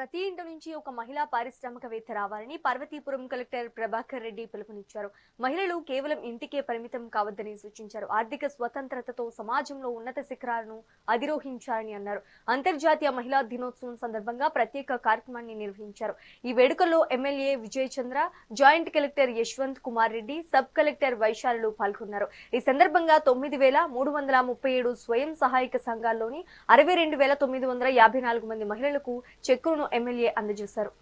ప్రతి ఇంటి నుంచి ఒక మహిళా పారిశ్రామికవేత్త రావాలని పార్వతీపురం కలెక్టర్ ప్రభాకర్ రెడ్డి పిలుపునిచ్చారు. మహిళలు కేవలం ఇంటికే పరిమితం కావద్దని సూచించారు. ఆర్థిక స్వతంత్రతతో సమాజంలో ఉన్నత శిఖరాలను అధిరోహించాలని అన్నారు. అంతర్జాతీయ మహిళా దినోత్సవం సందర్భంగా ప్రత్యేక కార్యక్రమాన్ని నిర్వహించారు. ఈ వేడుకల్లో MLA Vijay Chandra, joint collector Yashwant Kumar Reddy, sub collector వైశాలులు పాల్గొన్నారు. ఈ సందర్భంగా 9,337 స్వయం సహాయక సంఘాల్లోని 62,954 మంది మహిళలకు చెక్కులను ఎమ్మెల్యే అందజేశారు.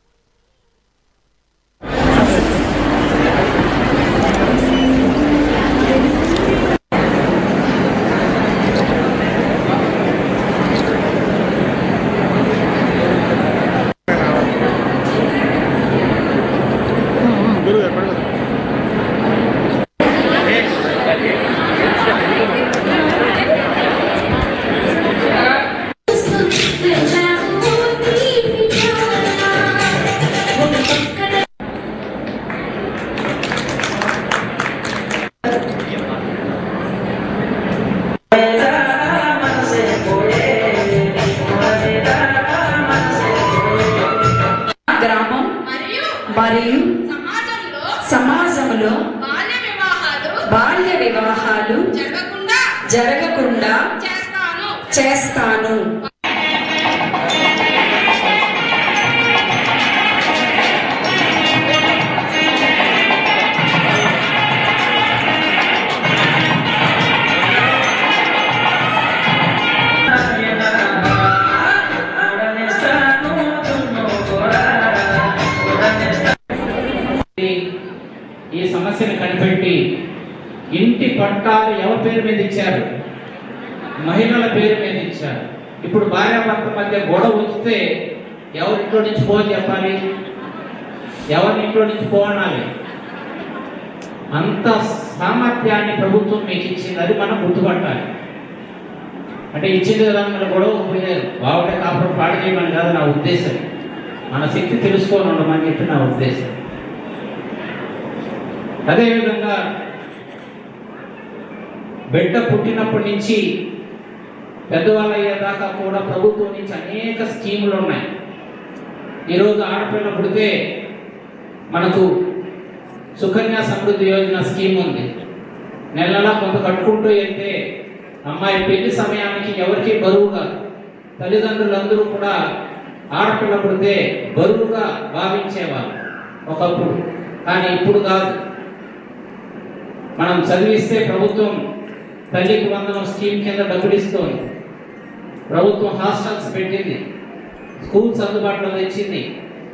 మరియు సమాజంలో బాల్య వివాహాలు జరగకుండా చేస్తాను. ఈ సమస్యను కనిపెట్టి ఇంటి పట్టాలు ఎవరి పేరు మీద ఇచ్చారు? మహిళల పేరు మీద ఇచ్చారు. ఇప్పుడు భార్యాభర్త మధ్య గొడవ వస్తే ఎవరింట్లో నుంచి పోని చెప్పాలి, ఎవరింట్లో నుంచి పోనాలి? అంత సామర్థ్యాన్ని ప్రభుత్వం మీకు ఇచ్చింది, అది మనం గుర్తుపట్టాలి. అంటే ఇచ్చింది కదా మన గొడవ పోయారు, బాగుంటే కాపురం పాడు చేయమని కాదు నా ఉద్దేశం. మన శక్తి తెలుసుకొని ఉండమని చెప్పి నా ఉద్దేశం. అదేవిధంగా బిడ్డ పుట్టినప్పటి నుంచి పెద్దవాళ్ళు అయ్యేదాకా కూడా ప్రభుత్వం నుంచి అనేక స్కీములు ఉన్నాయి. ఈరోజు ఆడపిల్ల పుడితే మనకు సుకన్య సమృద్ధి యోజన స్కీమ్ ఉంది. నెలలా కొంత కట్టుకుంటూ వెళ్తే అమ్మాయి పెళ్లి సమయానికి ఎవరికి బరువుగా, తల్లిదండ్రులందరూ కూడా ఆడపిల్ల పుడితే బరువుగా భావించేవాళ్ళు ఒకప్పుడు. కానీ ఇప్పుడు కాదు. మనం చదివిస్తే ప్రభుత్వం తల్లికి వందనం స్కీమ్ కింద డబ్బులు ఇస్తుంది. ప్రభుత్వం హాస్టల్స్ పెట్టింది, స్కూల్స్ అందుబాటులో తెచ్చింది.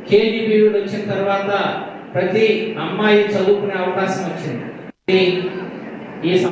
కేజీబీవీలు వచ్చిన తర్వాత ప్రతి అమ్మాయి చదువుకునే అవకాశం వచ్చింది. ఈ